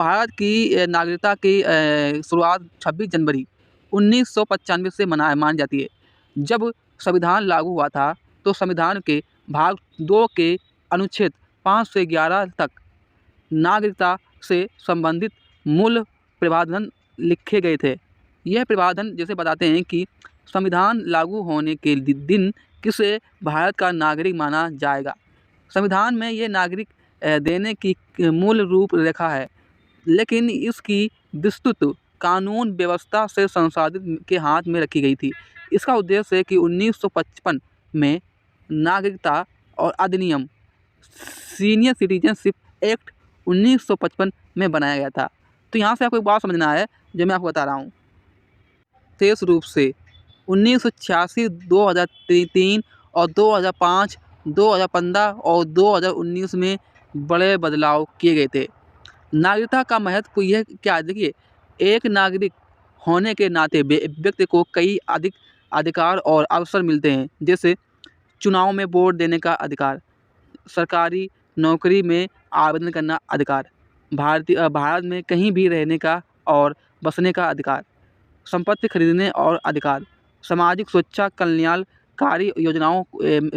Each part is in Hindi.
भारत की नागरिकता की शुरुआत 26 जनवरी 1995 से मानी जाती है। जब संविधान लागू हुआ था तो संविधान के भाग 2 के अनुच्छेद 5 से 11 तक नागरिकता से संबंधित मूल प्रावधान लिखे गए थे। यह प्रावधान जैसे बताते हैं कि संविधान लागू होने के दिन किसे भारत का नागरिक माना जाएगा। संविधान में ये नागरिक देने की मूल रूपरेखा है, लेकिन इसकी विस्तृत कानून व्यवस्था से संसद के हाथ में रखी गई थी। इसका उद्देश्य है कि 1955 में नागरिकता और अधिनियम सीनियर सिटीजनशिप एक्ट 1955 में बनाया गया था। तो यहाँ से आपको एक बात समझना है जो मैं आपको बता रहा हूँ। विशेष रूप से 1986, 2003 और 2005, 2015 और 2019 में बड़े बदलाव किए गए थे। नागरिकता का महत्व यह क्या है, देखिए, एक नागरिक होने के नाते व्यक्ति को कई अधिक अधिकार और अवसर मिलते हैं, जैसे चुनाव में वोट देने का अधिकार, सरकारी नौकरी में आवेदन करना अधिकार, भारत में कहीं भी रहने का और बसने का अधिकार, संपत्ति खरीदने और अधिकार, सामाजिक सुरक्षा कल्याणकारी योजनाओं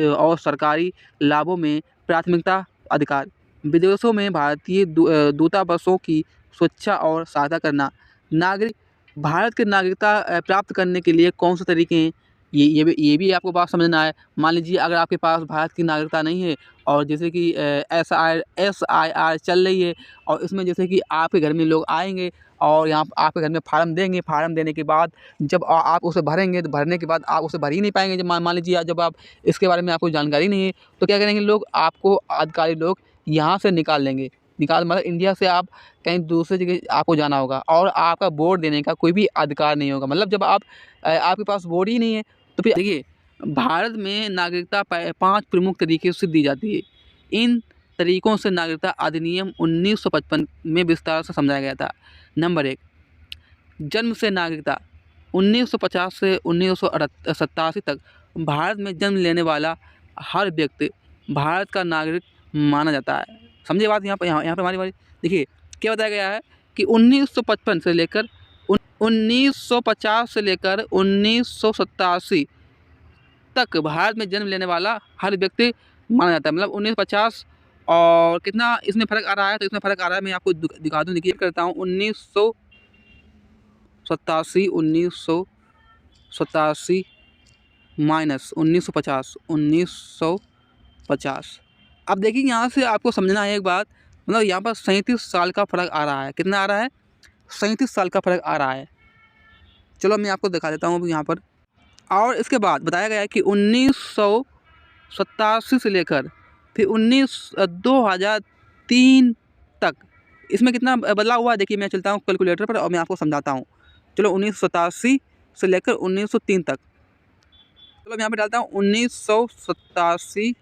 और सरकारी लाभों में प्राथमिकता अधिकार, विदेशों में भारतीय दूतावासों की सुरक्षा और सहायता करना। नागरिक भारत की नागरिकता प्राप्त करने के लिए कौन से तरीके हैं, ये भी आपको बात समझना है। मान लीजिए अगर आपके पास भारत की नागरिकता नहीं है और जैसे कि SIR चल रही है और इसमें जैसे कि आपके घर में लोग आएंगे और यहाँ आपके घर में फार्म देंगे, फार्म देने के बाद जब आप उसे भरेंगे तो भरने के बाद आप उसे भर ही नहीं पाएंगे। जब मान लीजिए जब आप इसके बारे में आपको जानकारी नहीं है तो क्या करेंगे लोग, आपको अधिकारी लोग यहाँ से निकाल लेंगे। मतलब इंडिया से आप कहीं दूसरी जगह आपको जाना होगा और आपका वोट देने का कोई भी अधिकार नहीं होगा। मतलब जब आपके पास वोट ही नहीं है तो फिर देखिए, भारत में नागरिकता 5 प्रमुख तरीके से दी जाती है। इन तरीकों से नागरिकता अधिनियम 1955 में विस्तार से समझाया गया था। नंबर 1, जन्म से नागरिकता। 1950 से 1987 तक भारत में जन्म लेने वाला हर व्यक्ति भारत का नागरिक माना जाता है। समझिए बात यहाँ पे हमारी बारी। देखिए क्या बताया गया है कि 1955 से लेकर 1950 से लेकर 1987 तक भारत में जन्म लेने वाला हर व्यक्ति माना जाता है। मतलब 1950 और कितना इसमें फ़र्क आ रहा है, तो इसमें फ़र्क आ रहा है, मैं आपको दिखा दूँ। देखिए करता हूँ 1987 माइनस 1950। अब देखिए यहाँ से आपको समझना है एक बात, मतलब यहाँ पर 37 साल का फ़र्क आ रहा है। कितना आ रहा है? 37 साल का फ़र्क आ रहा है। चलो मैं आपको दिखा देता हूँ अभी यहाँ पर। और इसके बाद बताया गया है कि 1987 से लेकर फिर 2003 तक इसमें कितना बदलाव हुआ है। देखिए मैं चलता हूँ कैलकुलेटर पर और मैं आपको समझाता हूँ। चलो 1987 से लेकर 1903 तक, चलो मैं यहाँ पर डालता हूँ 1987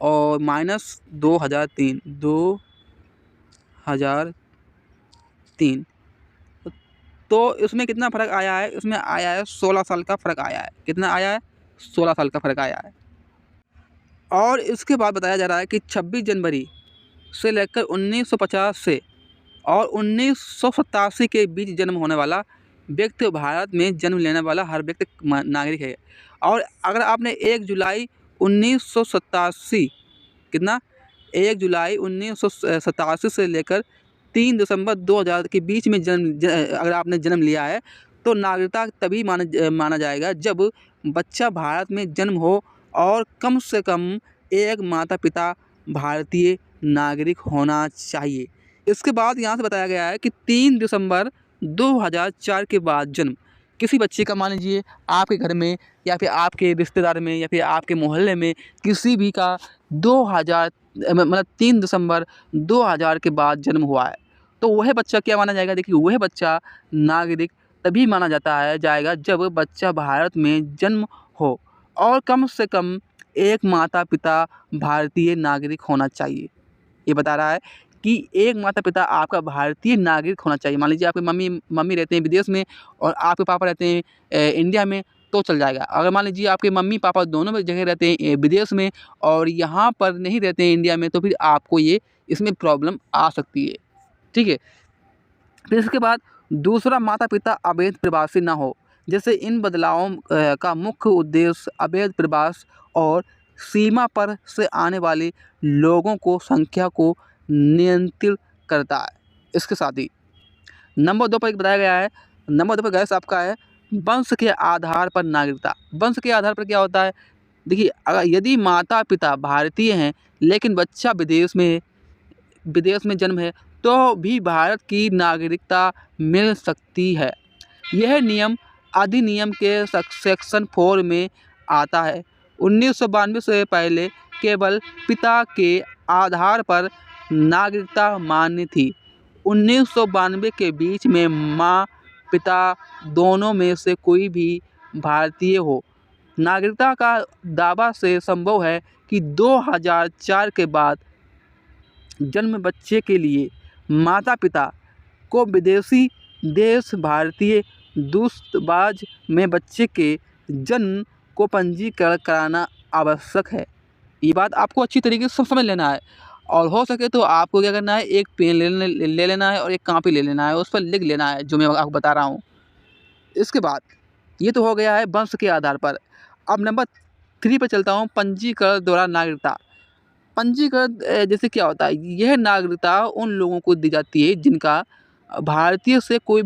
और माइनस 2003। तो इसमें कितना फ़र्क आया है? इसमें आया है 16 साल का फ़र्क आया है। कितना आया है? 16 साल का फ़र्क आया है। और इसके बाद बताया जा रहा है कि 26 जनवरी से लेकर 1950 से और 1987 के बीच जन्म होने वाला व्यक्ति भारत में जन्म लेने वाला हर व्यक्ति नागरिक है। और अगर आपने 1 जुलाई 1987 कितना 1 जुलाई 1987 से लेकर 3 दिसंबर 2000 के बीच में अगर आपने जन्म लिया है तो नागरिकता तभी माना जाएगा जब बच्चा भारत में जन्म हो और कम से कम एक माता पिता भारतीय नागरिक होना चाहिए। इसके बाद यहाँ से बताया गया है कि 3 दिसंबर 2004 के बाद जन्म किसी बच्चे का, मान लीजिए आपके घर में या फिर आपके रिश्तेदार में या फिर आपके मोहल्ले में किसी भी का 3 दिसंबर 2000 के बाद जन्म हुआ है तो वह बच्चा क्या माना जाएगा? देखिए वह बच्चा नागरिक तभी माना जाएगा जब बच्चा भारत में जन्म हो और कम से कम एक माता पिता भारतीय नागरिक होना चाहिए। ये बता रहा है कि एक माता पिता आपका भारतीय नागरिक होना चाहिए। मान लीजिए आपके मम्मी रहते हैं विदेश में और आपके पापा रहते हैं इंडिया में, तो चल जाएगा। अगर मान लीजिए आपके मम्मी पापा दोनों में जगह रहते हैं विदेश में और यहाँ पर नहीं रहते हैं इंडिया में, तो फिर आपको ये इसमें प्रॉब्लम आ सकती है। ठीक है। फिर इसके बाद दूसरा, माता पिता अवैध प्रवासी ना हो। जैसे इन बदलावों का मुख्य उद्देश्य अवैध प्रवास और सीमा पर से आने वाले लोगों को संख्या को नियंत्रित करता है। इसके साथ ही नंबर 2 पर एक बताया गया है, नंबर 2 पर गैस आपका है वंश के आधार पर नागरिकता। वंश के आधार पर क्या होता है? देखिए, अगर यदि माता पिता भारतीय हैं लेकिन बच्चा विदेश में जन्म है तो भी भारत की नागरिकता मिल सकती है। यह नियम अधिनियम के सेक्शन 4 में आता है। 1992 से पहले केवल पिता के आधार पर नागरिकता मान्य थी। 1992 के बीच में माँ पिता दोनों में से कोई भी भारतीय हो। नागरिकता का दावा से संभव है कि 2004 के बाद जन्म बच्चे के लिए माता पिता को विदेशी देश भारतीय दूतावास में बच्चे के जन्म को पंजीकरण कराना आवश्यक है। ये बात आपको अच्छी तरीके से समझ लेना है और हो सके तो आपको क्या करना है, एक पेन ले लेना है और एक कॉपी ले लेना है, उस पर लिख लेना है जो मैं आपको बता रहा हूँ। इसके बाद ये तो हो गया है वंश के आधार पर। अब नंबर 3 पर चलता हूँ, पंजीकरण द्वारा नागरिकता। पंजीकरण जैसे क्या होता है, यह नागरिकता उन लोगों को दी जाती है जिनका भारतीय से कोई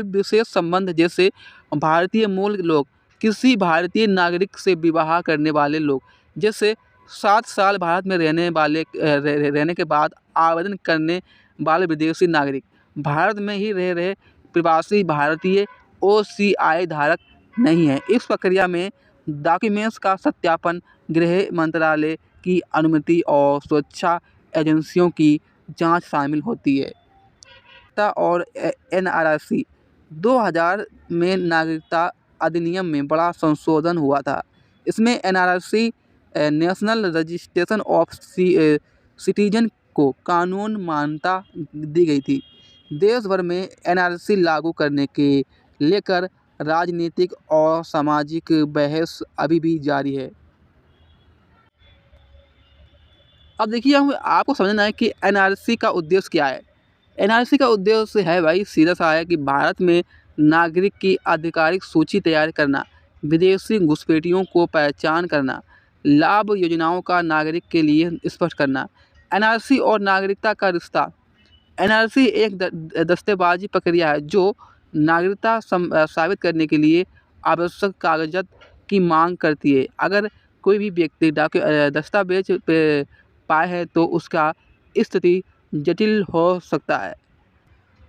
विशेष संबंध, जैसे भारतीय मूल लोग, किसी भारतीय नागरिक से विवाह करने वाले लोग, जैसे 7 साल भारत में रहने के बाद आवेदन करने वाले विदेशी नागरिक, भारत में ही रह रहे प्रवासी भारतीय OCI धारक नहीं है। इस प्रक्रिया में डॉक्यूमेंट्स का सत्यापन, गृह मंत्रालय की अनुमति और सुरक्षा एजेंसियों की जांच शामिल होती है। और NRC 2000 में नागरिकता अधिनियम में बड़ा संशोधन हुआ था। इसमें NRC national registration of citizen को कानून मान्यता दी गई थी। देश भर में NRC लागू करने के लेकर राजनीतिक और सामाजिक बहस अभी भी जारी है। अब देखिए, आपको समझना है कि NRC का उद्देश्य क्या है। NRC का उद्देश्य है भाई सीधा सा है कि भारत में नागरिक की आधिकारिक सूची तैयार करना, विदेशी घुसपैठियों को पहचान करना, लाभ योजनाओं का नागरिक के लिए स्पष्ट करना। NRC और नागरिकता का रिश्ता। NRC एक दस्तावेजी प्रक्रिया है जो नागरिकता साबित करने के लिए आवश्यक कागजात की मांग करती है। अगर कोई भी व्यक्ति दस्तावेज पाए है तो उसका स्थिति जटिल हो सकता है।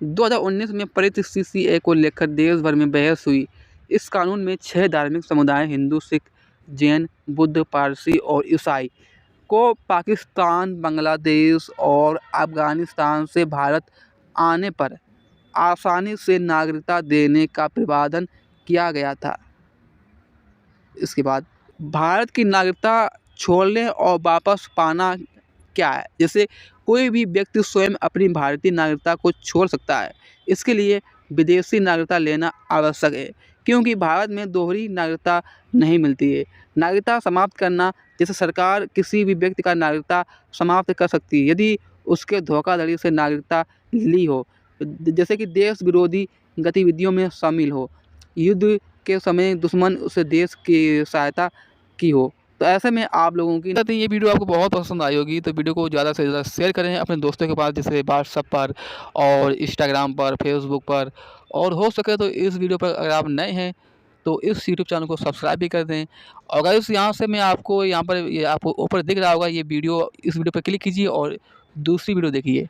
2019 में पारित CCA को लेकर देश भर में बहस हुई। इस कानून में 6 धार्मिक समुदाय, हिंदू, सिख, जैन, बुद्ध, पारसी और ईसाई को पाकिस्तान, बांग्लादेश और अफगानिस्तान से भारत आने पर आसानी से नागरिकता देने का प्रावधान किया गया था। इसके बाद भारत की नागरिकता छोड़ने और वापस पाना क्या है। जैसे कोई भी व्यक्ति स्वयं अपनी भारतीय नागरिकता को छोड़ सकता है। इसके लिए विदेशी नागरिकता लेना आवश्यक है क्योंकि भारत में दोहरी नागरिकता नहीं मिलती है। नागरिकता समाप्त करना, जैसे सरकार किसी भी व्यक्ति का नागरिकता समाप्त कर सकती है यदि उसके धोखाधड़ी से नागरिकता ली हो, जैसे कि देश विरोधी गतिविधियों में शामिल हो, युद्ध के समय दुश्मन उस देश की सहायता की हो। तो ऐसे में आप लोगों की ये वीडियो आपको बहुत पसंद आई होगी, तो वीडियो को ज़्यादा से ज़्यादा शेयर करें अपने दोस्तों के पास, जैसे व्हाट्सएप पर और इंस्टाग्राम पर, फेसबुक पर, और हो सके तो इस वीडियो पर अगर आप नए हैं तो इस यूट्यूब चैनल को सब्सक्राइब भी कर दें। और गाइस, यहाँ से मैं आपको यहाँ पर आपको ऊपर दिख रहा होगा ये वीडियो, इस वीडियो पर क्लिक कीजिए और दूसरी वीडियो देखिए।